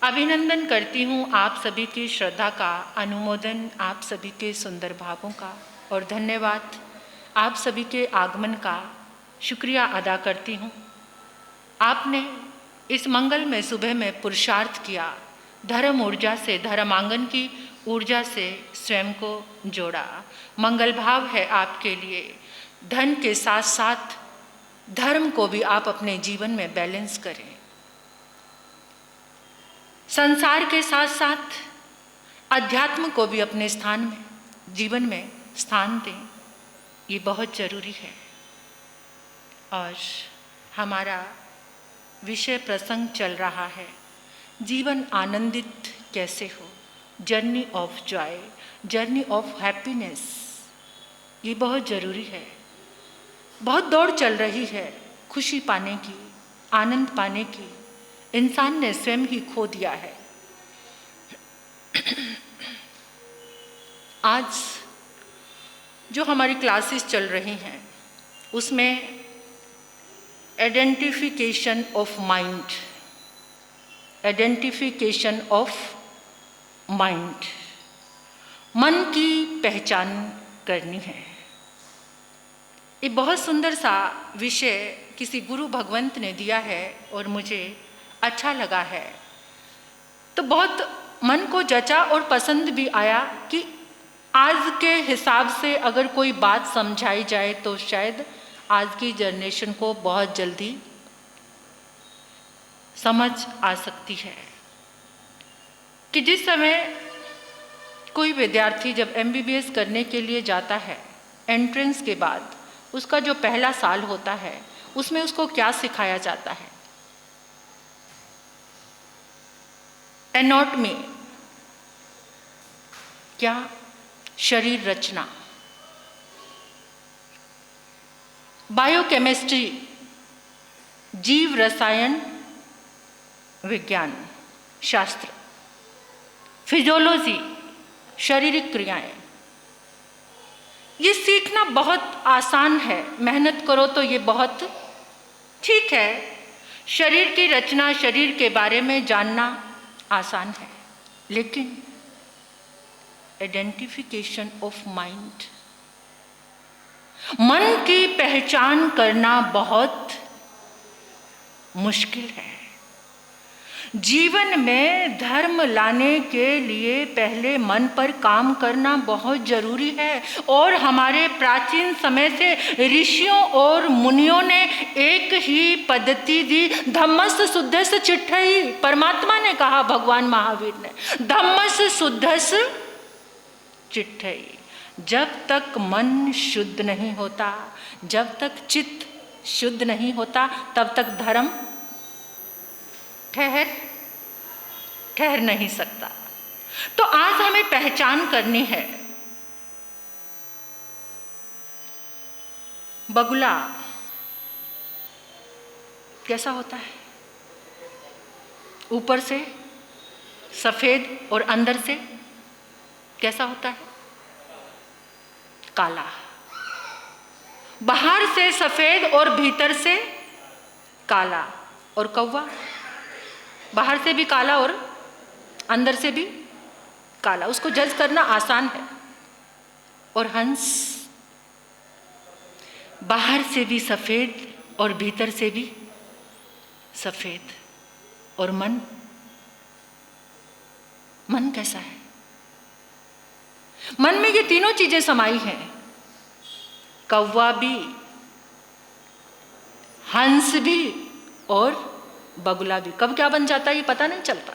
अभिनंदन करती हूँ आप सभी की श्रद्धा का, अनुमोदन आप सभी के सुंदर भावों का और धन्यवाद आप सभी के आगमन का शुक्रिया अदा करती हूँ। आपने इस मंगल में सुबह में पुरुषार्थ किया, धर्म ऊर्जा से, धर्मांगन की ऊर्जा से स्वयं को जोड़ा। मंगल भाव है आपके लिए। धन के साथ साथ धर्म को भी आप अपने जीवन में बैलेंस करें। संसार के साथ साथ अध्यात्म को भी अपने स्थान में, जीवन में स्थान दें, ये बहुत जरूरी है। और हमारा विषय प्रसंग चल रहा है, जीवन आनंदित कैसे हो, journey of Joy, journey of happiness. ये बहुत ज़रूरी है। बहुत दौड़ चल रही है खुशी पाने की, आनंद पाने की। इंसान ने स्वयं ही खो दिया है। आज जो हमारी क्लासेस चल रही हैं उसमें identification of mind, identification of mind, मन की पहचान करनी है। ये बहुत सुंदर सा विषय किसी गुरु भगवंत ने दिया है और मुझे अच्छा लगा है, तो बहुत मन को जचा और पसंद भी आया कि आज के हिसाब से अगर कोई बात समझाई जाए तो शायद आज की जनरेशन को बहुत जल्दी समझ आ सकती है। कि जिस समय कोई विद्यार्थी जब MBBS करने के लिए जाता है, एंट्रेंस के बाद उसका जो पहला साल होता है उसमें उसको क्या सिखाया जाता है? एनाटॉमी, क्या? शरीर रचना, बायोकेमिस्ट्री, जीव रसायन विज्ञान शास्त्र, फिजियोलॉजी, शारीरिक क्रियाएं। ये सीखना बहुत आसान है, मेहनत करो तो ये बहुत ठीक है। शरीर की रचना, शरीर के बारे में जानना आसान है, लेकिन आइडेंटिफिकेशन ऑफ माइंड, मन की पहचान करना बहुत मुश्किल है। जीवन में धर्म लाने के लिए पहले मन पर काम करना बहुत जरूरी है। और हमारे प्राचीन समय से ऋषियों और मुनियों ने एक ही पद्धति दी, धम्मस्य शुद्धस्य चिट्ठयी। परमात्मा ने कहा, भगवान महावीर ने, धम्मस्य शुद्धस्य चिट्ठयी। जब तक मन शुद्ध नहीं होता, जब तक चित्त शुद्ध नहीं होता, तब तक धर्म ठहर नहीं सकता। तो आज हमें पहचान करनी है। बगुला कैसा होता है? ऊपर से सफेद और अंदर से कैसा होता है? काला। बाहर से सफेद और भीतर से काला। और कौवा बाहर से भी काला और अंदर से भी काला। उसको जज करना आसान है। और हंस बाहर से भी सफेद और भीतर से भी सफेद। और मन कैसा है? मन में ये तीनों चीजें समाई हैं। कौवा भी, हंस भी और बगुला भी। कब क्या बन जाता है ये पता नहीं चलता।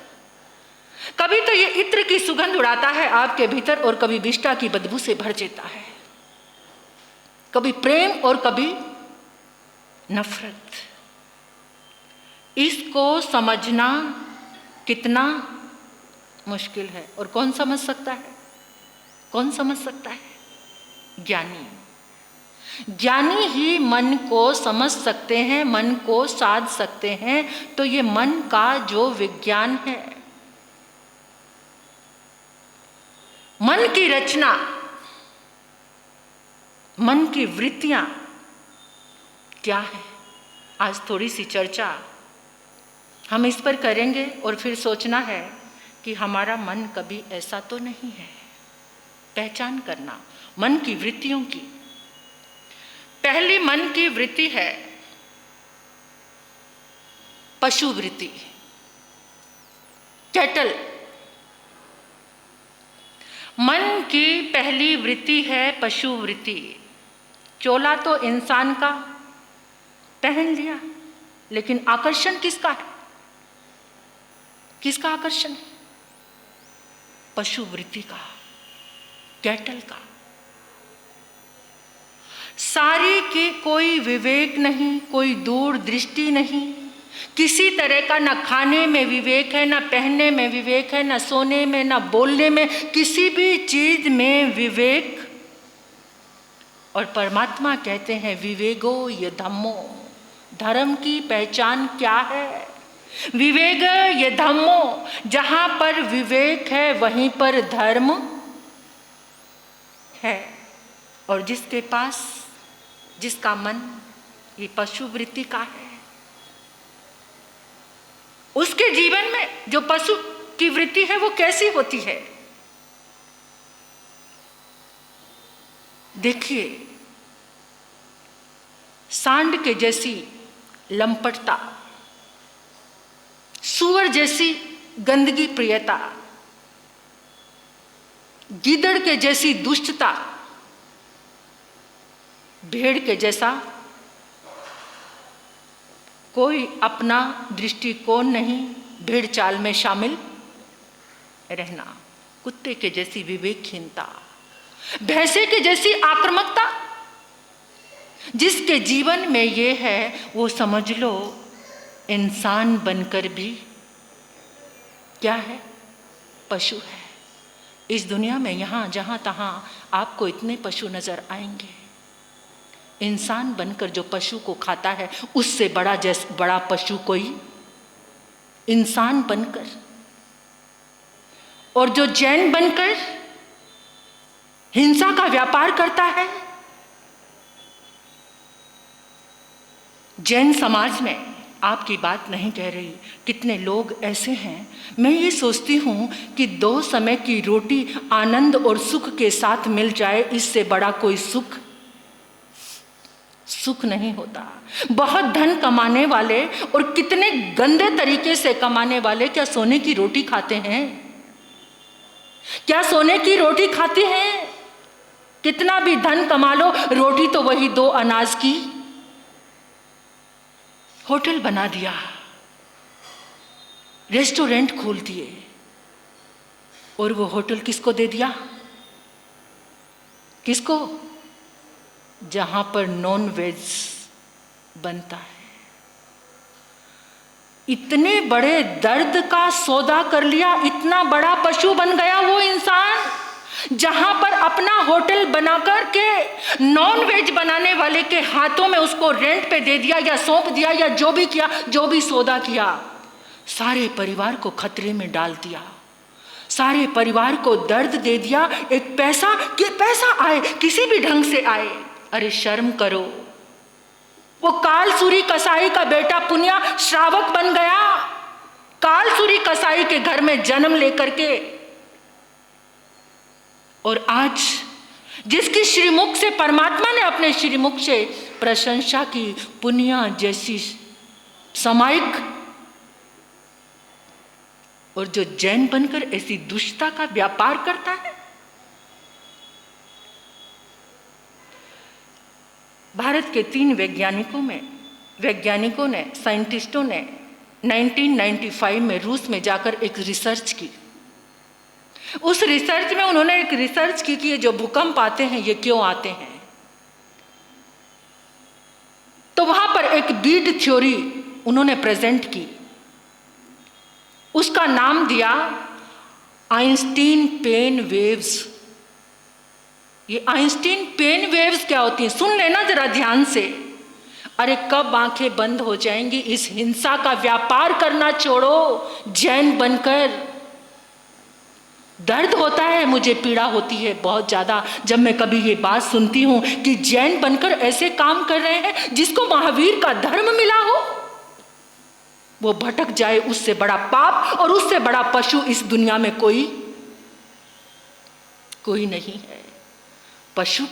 कभी तो ये इत्र की सुगंध उड़ाता है आपके भीतर और कभी विष्ठा की बदबू से भर देता है। कभी प्रेम और कभी नफरत। इसको समझना कितना मुश्किल है। और कौन समझ सकता है? कौन समझ सकता है? ज्ञानी। ज्ञानी ही मन को समझ सकते हैं, मन को साध सकते हैं। तो ये मन का जो विज्ञान है, मन की रचना, मन की वृत्तियां क्या है, आज थोड़ी सी चर्चा हम इस पर करेंगे और फिर सोचना है कि हमारा मन कभी ऐसा तो नहीं है। पहचान करना मन की वृत्तियों की। पहली मन की वृत्ति है पशु वृत्ति, कैटल। मन की पहली वृत्ति है पशु वृत्ति। चोला तो इंसान का पहन लिया, लेकिन आकर्षण किसका है? किसका आकर्षण है? पशु वृत्ति का, कैटल का। सारी की कोई विवेक नहीं, कोई दूर दृष्टि नहीं, किसी तरह का। ना खाने में विवेक है, ना पहनने में विवेक है, ना सोने में, ना बोलने में, किसी भी चीज में विवेक। और परमात्मा कहते हैं विवेको ये धम्मो। धर्म की पहचान क्या है? विवेक ये धम्मो। जहां पर विवेक है वहीं पर धर्म है। और जिसके पास, जिसका मन ये पशु वृत्ति का है, उसके जीवन में जो पशु की वृत्ति है वो कैसी होती है? देखिए, सांड के जैसी लंपटता, सूअर जैसी गंदगी प्रियता, गीदड़ के जैसी दुष्टता, भेड़ के जैसा कोई अपना दृष्टिकोण नहीं, भेड़ चाल में शामिल रहना, कुत्ते के जैसी विवेकहीनता, भैंसे के जैसी आक्रामकता। जिसके जीवन में ये है वो समझ लो इंसान बनकर भी क्या है? पशु है। इस दुनिया में यहाँ जहाँ तहाँ आपको इतने पशु नजर आएंगे। इंसान बनकर जो पशु को खाता है उससे बड़ा पशु कोई इंसान बनकर। और जो जैन बनकर हिंसा का व्यापार करता है, जैन समाज में, आपकी बात नहीं कह रही, कितने लोग ऐसे हैं। मैं ये सोचती हूँ कि 2 समय की रोटी आनंद और सुख के साथ मिल जाए, इससे बड़ा कोई सुख नहीं होता। बहुत धन कमाने वाले और कितने गंदे तरीके से कमाने वाले क्या सोने की रोटी खाते हैं? क्या सोने की रोटी खाते हैं? कितना भी धन कमा लो, रोटी तो वही 2 अनाज की। होटल बना दिया, रेस्टोरेंट खोल दिए, और वो होटल किसको दे दिया? किसको? जहां पर नॉन वेज बनता है। इतने बड़े दर्द का सौदा कर लिया, इतना बड़ा पशु बन गया वो इंसान, जहां पर अपना होटल बनाकर के नॉन वेज बनाने वाले के हाथों में उसको रेंट पे दे दिया या सौंप दिया या जो भी किया, जो भी सौदा किया, सारे परिवार को खतरे में डाल दिया, सारे परिवार को दर्द दे दिया। एक पैसा आए, किसी भी ढंग से आए। अरे शर्म करो। वो कालसूरी कसाई का बेटा पुनिया श्रावक बन गया, कालसूरी कसाई के घर में जन्म लेकर के। और आज जिसकी श्रीमुख से परमात्मा ने अपने श्रीमुख से प्रशंसा की, पुनिया जैसी समाइक, और जो जैन बनकर ऐसी दुष्टता का व्यापार करता है। भारत के 3 वैज्ञानिकों ने, साइंटिस्टों ने 1995 में रूस में जाकर एक रिसर्च की। उस रिसर्च में उन्होंने एक रिसर्च की कि ये जो भूकंप आते हैं ये क्यों आते हैं। तो वहां पर एक बीट थ्योरी उन्होंने प्रेजेंट की, उसका नाम दिया आइंस्टीन पेन वेव्स। ये आइंस्टीन पेन वेव्स क्या होती हैं? सुन लेना जरा ध्यान से। अरे कब आंखें बंद हो जाएंगी? इस हिंसा का व्यापार करना छोड़ो। जैन बनकर दर्द होता है, मुझे पीड़ा होती है बहुत ज्यादा जब मैं कभी ये बात सुनती हूं कि जैन बनकर ऐसे काम कर रहे हैं जिसको महावीर का धर्म मिला हो। वो भटक जाए उससे बड़ा पाप और उससे बड़ा पशु इस दुनिया में कोई नहीं है। पशु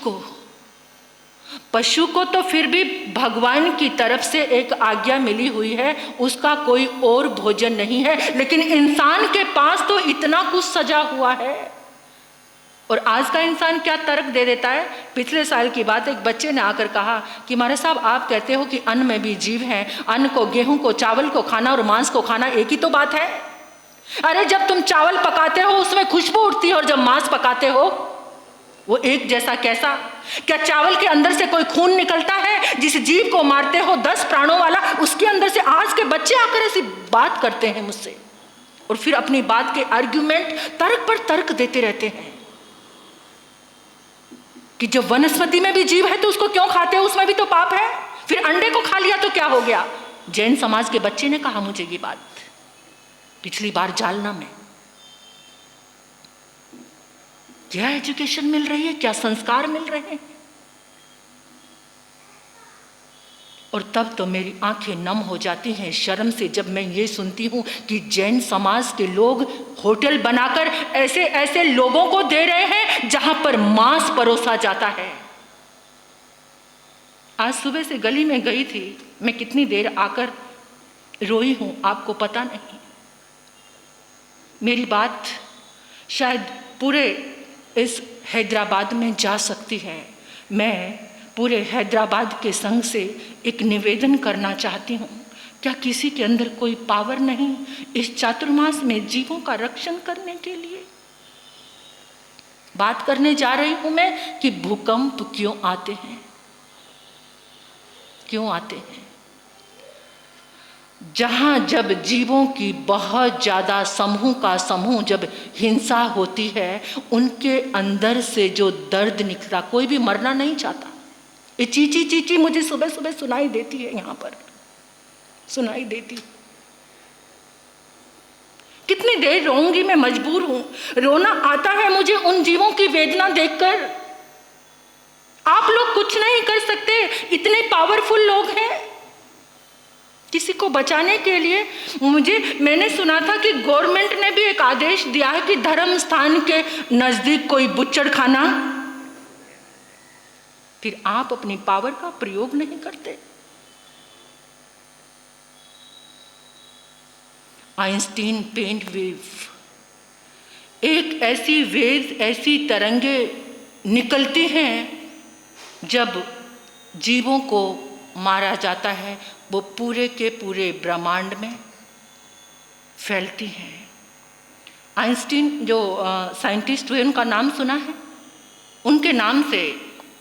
को तो फिर भी भगवान की तरफ से एक आज्ञा मिली हुई है, उसका कोई और भोजन नहीं है, लेकिन इंसान के पास तो इतना कुछ सजा हुआ है। और आज का इंसान क्या तर्क दे देता है। पिछले साल की बात, एक बच्चे ने आकर कहा कि महाराज साहब आप कहते हो कि अन्न में भी जीव हैं, अन्न को, गेहूं को, चावल को खाना और मांस को खाना एक ही तो बात है। अरे जब तुम चावल पकाते हो उसमें खुशबू उठती है और जब मांस पकाते हो वो एक जैसा कैसा? क्या चावल के अंदर से कोई खून निकलता है? जिस जीव को मारते हो 10 प्राणों वाला, उसके अंदर से आज के बच्चे आकर ऐसी बात करते हैं मुझसे और फिर अपनी बात के आर्ग्यूमेंट, तर्क पर तर्क देते रहते हैं कि जब वनस्पति में भी जीव है तो उसको क्यों खाते हो, उसमें भी तो पाप है। फिर अंडे को खा लिया तो क्या हो गया? जैन समाज के बच्चे ने कहा मुझे ये बात पिछली बार जालना में। क्या एजुकेशन मिल रही है, क्या संस्कार मिल रहे हैं। और तब तो मेरी आंखें नम हो जाती हैं शर्म से जब मैं ये सुनती हूं कि जैन समाज के लोग होटल बनाकर ऐसे ऐसे लोगों को दे रहे हैं जहां पर मांस परोसा जाता है। आज सुबह से गली में गई थी, मैं कितनी देर आकर रोई हूं आपको पता नहीं। मेरी बात शायद पूरे इस हैदराबाद में जा सकती है। मैं पूरे हैदराबाद के संघ से एक निवेदन करना चाहती हूँ, क्या किसी के अंदर कोई पावर नहीं इस चातुर्मास में जीवों का रक्षण करने के लिए? बात करने जा रही हूँ मैं कि भूकंप क्यों आते हैं, क्यों आते हैं? जहां जब जीवों की बहुत ज्यादा समूह का समूह जब हिंसा होती है, उनके अंदर से जो दर्द निकला, कोई भी मरना नहीं चाहता। ये चीची चीची मुझे सुबह सुबह सुनाई देती है, यहां पर सुनाई देती। कितनी देर रोऊंगी, मैं मजबूर हूं। रोना आता है मुझे उन जीवों की वेदना देखकर। आप लोग कुछ नहीं कर सकते, इतने पावरफुल लोग हैं किसी को बचाने के लिए। मैंने सुना था कि गवर्नमेंट ने भी एक आदेश दिया है कि धर्म स्थान के नजदीक कोई बुच्चड़ खाना, फिर आप अपनी पावर का प्रयोग नहीं करते। आइंस्टीन पेंट वेव, एक ऐसी वेव, ऐसी तरंगे निकलती हैं जब जीवों को मारा जाता है, वो पूरे के पूरे ब्रह्मांड में फैलती हैं। आइंस्टीन जो साइंटिस्ट हुए, उनका नाम सुना है? उनके नाम से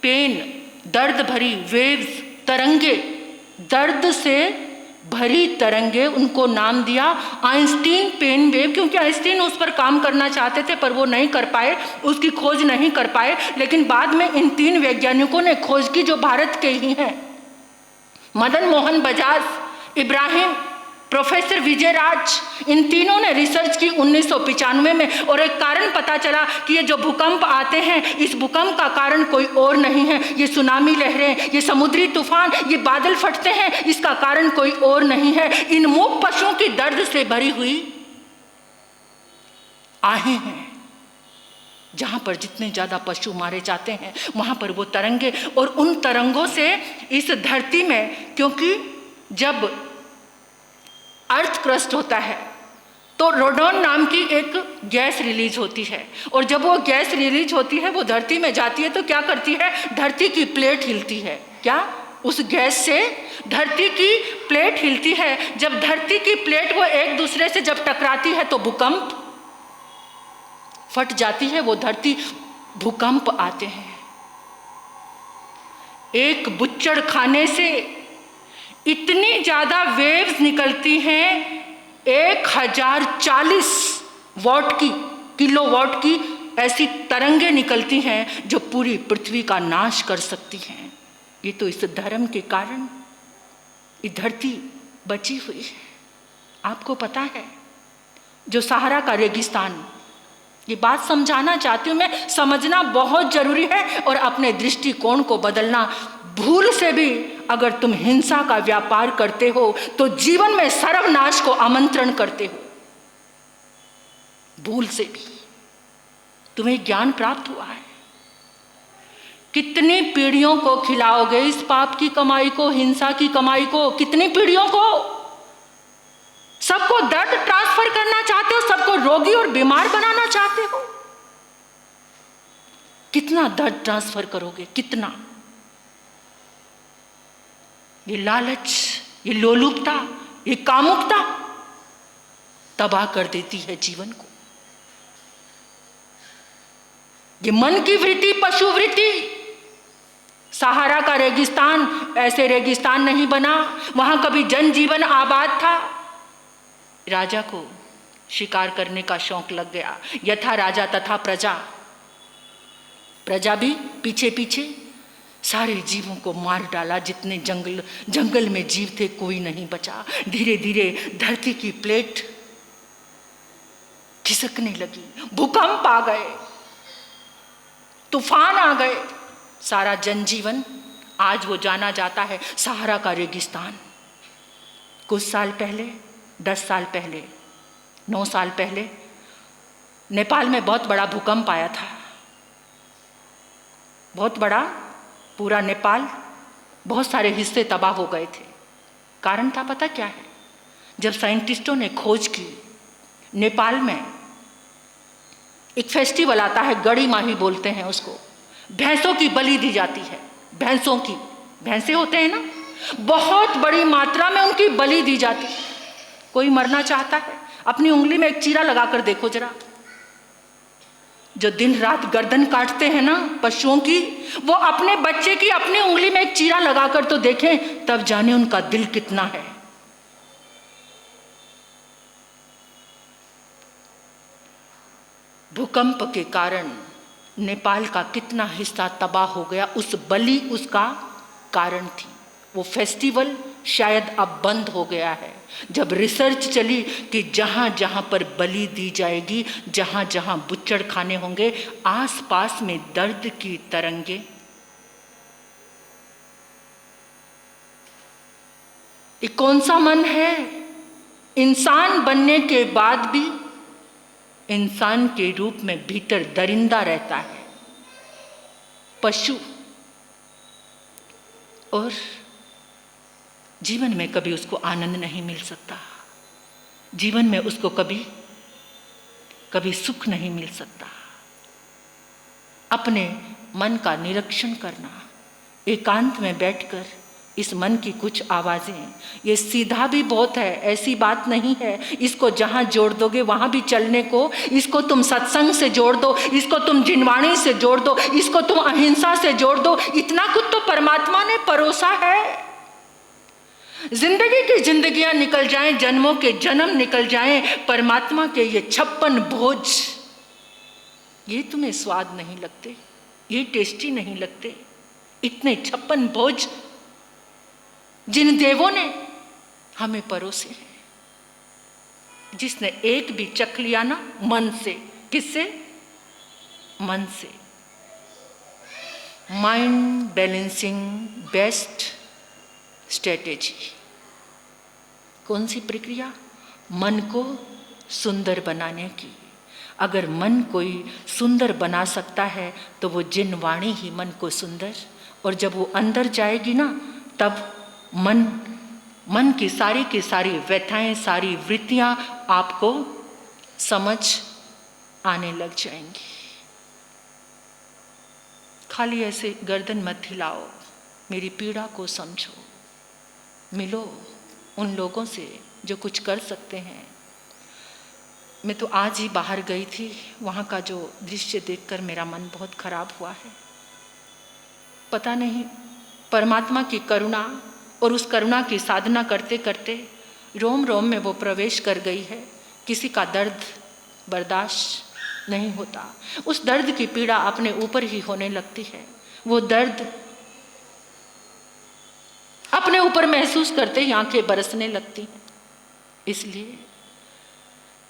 पेन, दर्द भरी वेव्स, तरंगे, दर्द से भरी तरंगे, उनको नाम दिया आइंस्टीन पेन वेव, क्योंकि आइंस्टीन उस पर काम करना चाहते थे पर वो नहीं कर पाए, उसकी खोज नहीं कर पाए। लेकिन बाद में इन 3 वैज्ञानिकों ने खोज की जो भारत के ही हैं, मदन मोहन बजाज, इब्राहिम, प्रोफेसर विजय राज, इन तीनों ने रिसर्च की 1995 में, और एक कारण पता चला कि ये जो भूकंप आते हैं, इस भूकंप का कारण कोई और नहीं है, ये सुनामी लहरें, ये समुद्री तूफान, ये बादल फटते हैं, इसका कारण कोई और नहीं है, इन मूक पशुओं की दर्द से भरी हुई आहें हैं। जहां पर जितने ज्यादा पशु मारे जाते हैं वहां पर वो तरंगे, और उन तरंगों से इस धरती में, क्योंकि जब अर्थ क्रस्ट होता है तो रोडोन नाम की एक गैस रिलीज होती है, और जब वो गैस रिलीज होती है वो धरती में जाती है तो क्या करती है? धरती की प्लेट हिलती है। क्या? उस गैस से धरती की प्लेट हिलती है। जब धरती की प्लेट वो एक दूसरे से जब टकराती है तो भूकंप फट जाती है, वो धरती, भूकंप आते हैं। एक बुच्चड़ खाने से इतनी ज्यादा वेव्स निकलती हैं, 1040 वॉट की, किलोवाट की ऐसी तरंगे निकलती हैं जो पूरी पृथ्वी का नाश कर सकती हैं। ये तो इस धर्म के कारण ये धरती बची हुई है। आपको पता है, जो सहारा का रेगिस्तान ये बात समझाना चाहती हूँ मैं, समझना बहुत जरूरी है और अपने दृष्टिकोण को बदलना। भूल से भी अगर तुम हिंसा का व्यापार करते हो तो जीवन में सर्वनाश को आमंत्रण करते हो। भूल से भी तुम्हें ज्ञान प्राप्त हुआ है, कितनी पीढ़ियों को खिलाओगे इस पाप की कमाई को, हिंसा की कमाई को? कितनी पीढ़ियों को? सबको दर्द ट्रांसफर करना चाहते हो, सबको रोगी और बीमार बनाना चाहते हो। कितना दर्द ट्रांसफर करोगे? कितना? ये लालच, ये लोलुपता, ये कामुकता तबाह कर देती है जीवन को। ये मन की वृत्ति, पशु वृत्ति। सहारा का रेगिस्तान ऐसे रेगिस्तान नहीं बना, वहां कभी जनजीवन आबाद था। राजा को शिकार करने का शौक लग गया। यथा राजा तथा प्रजा। प्रजा भी पीछे पीछे सारे जीवों को मार डाला। जितने जंगल में जीव थे कोई नहीं बचा। धीरे धीरे धरती की प्लेट खिसकने लगी, भूकंप आ गए, तूफान आ गए। सारा जनजीवन आज वो जाना जाता है सहारा का रेगिस्तान। कुछ साल पहले, 10 साल पहले, 9 साल पहले नेपाल में बहुत बड़ा भूकंप आया था। बहुत बड़ा, पूरा नेपाल, बहुत सारे हिस्से तबाह हो गए थे। कारण था पता क्या है? जब साइंटिस्टों ने खोज की, नेपाल में एक फेस्टिवल आता है, गड़ी माही बोलते हैं उसको। भैंसों की बलि दी जाती है। भैंसों की, भैंसे होते हैं ना, बहुत बड़ी मात्रा में उनकी बलि दी जाती है। कोई मरना चाहता है, अपनी उंगली में एक चीरा लगाकर देखो जरा। जो दिन रात गर्दन काटते हैं ना पशुओं की, वो अपने बच्चे की अपनी उंगली में एक चीरा लगाकर तो देखें, तब जाने उनका दिल कितना है। भूकंप के कारण नेपाल का कितना हिस्सा तबाह हो गया, उस बलि उसका कारण थी। वो फेस्टिवल शायद अब बंद हो गया है। जब रिसर्च चली कि जहां जहां पर बलि दी जाएगी, जहां जहां बुच्चड़ खाने होंगे, आसपास में दर्द की तरंगे। ये कौन सा मन है? इंसान बनने के बाद भी इंसान के रूप में भीतर दरिंदा रहता है, पशु। और जीवन में कभी उसको आनंद नहीं मिल सकता, जीवन में उसको कभी सुख नहीं मिल सकता। अपने मन का निरीक्षण करना, एकांत में बैठकर इस मन की कुछ आवाजें, ये सीधा भी बहुत है, ऐसी बात नहीं है। इसको जहां जोड़ दोगे वहां भी चलने को। इसको तुम सत्संग से जोड़ दो, इसको तुम जिनवाणी से जोड़ दो, इसको तुम अहिंसा से जोड़ दो। इतना कुछ तो परमात्मा ने परोसा है। जिंदगी की जिंदगियां निकल जाएं, जन्मों के जन्म निकल जाएं, परमात्मा के ये 56 भोज, ये तुम्हें स्वाद नहीं लगते, ये टेस्टी नहीं लगते। इतने 56 भोज जिन देवों ने हमें परोसे हैं, जिसने एक भी चख लिया ना मन से। किससे? मन से। Mind balancing best strategy. कौन सी प्रक्रिया? मन को सुंदर बनाने की। अगर मन कोई सुंदर बना सकता है तो वो जिनवाणी ही मन को सुंदर। और जब वो अंदर जाएगी ना, तब मन की सारी व्यथाएं, सारी वृत्तियां आपको समझ आने लग जाएंगी। खाली ऐसे गर्दन मत हिलाओ, मेरी पीड़ा को समझो, मिलो उन लोगों से जो कुछ कर सकते हैं। मैं तो आज ही बाहर गई थी, वहाँ का जो दृश्य देखकर मेरा मन बहुत खराब हुआ है। पता नहीं, परमात्मा की करुणा और उस करुणा की साधना करते करते रोम रोम में वो प्रवेश कर गई है। किसी का दर्द बर्दाश्त नहीं होता, उस दर्द की पीड़ा अपने ऊपर ही होने लगती है। वो दर्द अपने ऊपर महसूस करते ही आंखें बरसने लगती हैं। इसलिए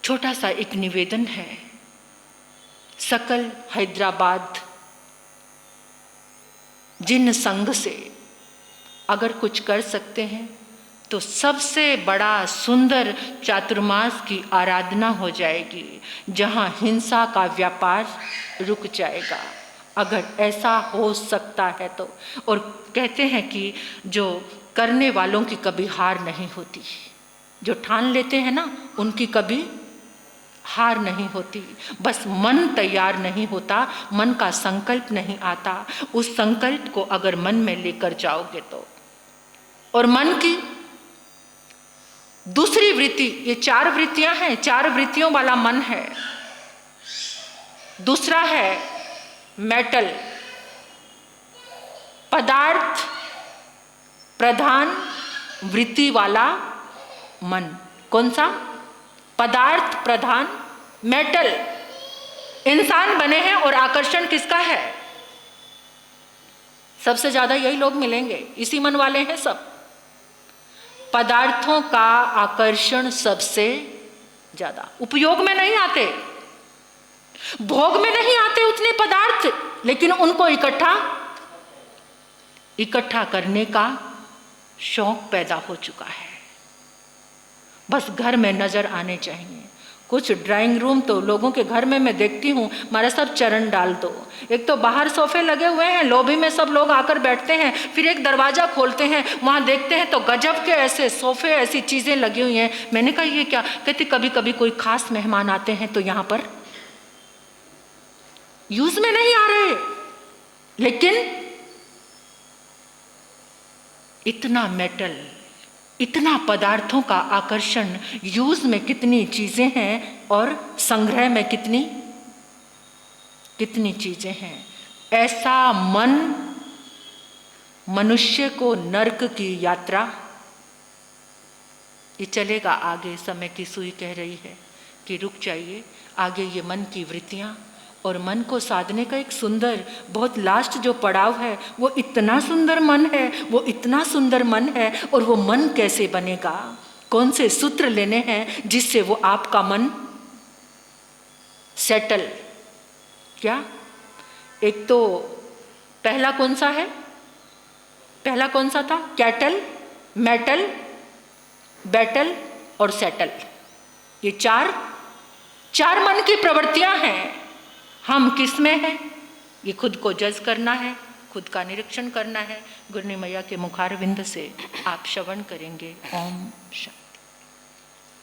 छोटा सा एक निवेदन है, सकल हैदराबाद जिन संघ से अगर कुछ कर सकते हैं तो सबसे बड़ा सुंदर चातुर्मास की आराधना हो जाएगी, जहां हिंसा का व्यापार रुक जाएगा, अगर ऐसा हो सकता है तो। और कहते हैं कि जो करने वालों की कभी हार नहीं होती, जो ठान लेते हैं ना उनकी कभी हार नहीं होती। बस मन तैयार नहीं होता, मन का संकल्प नहीं आता। उस संकल्प को अगर मन में लेकर जाओगे तो, और मन की दूसरी वृत्ति, ये 4 वृत्तियां हैं, 4 वृत्तियों वाला मन है। दूसरा है मेटल, पदार्थ प्रधान वृत्ति वाला मन। कौन सा? पदार्थ प्रधान, मेटल। इंसान बने हैं और आकर्षण किसका है? सबसे ज्यादा यही लोग मिलेंगे, इसी मन वाले हैं सब। पदार्थों का आकर्षण सबसे ज्यादा, उपयोग में नहीं आते, भोग में नहीं आते उतने पदार्थ, लेकिन उनको इकट्ठा करने का शौक पैदा हो चुका है। बस घर में नजर आने चाहिए। कुछ ड्राइंग रूम तो लोगों के घर में मैं देखती हूँ, हमारा सब चरण डाल दो। एक तो बाहर सोफे लगे हुए हैं, लॉबी में सब लोग आकर बैठते हैं, फिर एक दरवाजा खोलते हैं, वहां देखते हैं तो गजब के ऐसे सोफे, ऐसी चीजें लगी हुई हैं। मैंने कहा ये क्या? कहते कभी कभी कोई खास मेहमान आते हैं तो यहाँ पर यूज में नहीं आ रहे, लेकिन इतना मेटल, इतना पदार्थों का आकर्षण, यूज में कितनी चीजें हैं और संग्रह में कितनी चीजें हैं। ऐसा मन मनुष्य को नरक की यात्रा, ये चलेगा आगे। समय की सुई कह रही है कि रुक जाइए, आगे ये मन की वृत्तियां और मन को साधने का एक सुंदर, बहुत लास्ट जो पड़ाव है, वो इतना सुंदर मन है, वो इतना सुंदर मन है। और वो मन कैसे बनेगा? कौन से सूत्र लेने हैं जिससे वो आपका मन सेटल? क्या? एक तो पहला कौन सा है? पहला कौन सा था? कैटल, मेटल, बैटल और सेटल। ये चार मन की प्रवृत्तियां हैं। हम किस में हैं, ये खुद को जज करना है, खुद का निरीक्षण करना है। गुरनी मैया के मुखारविंद से आप श्रवण करेंगे। ओम शांति।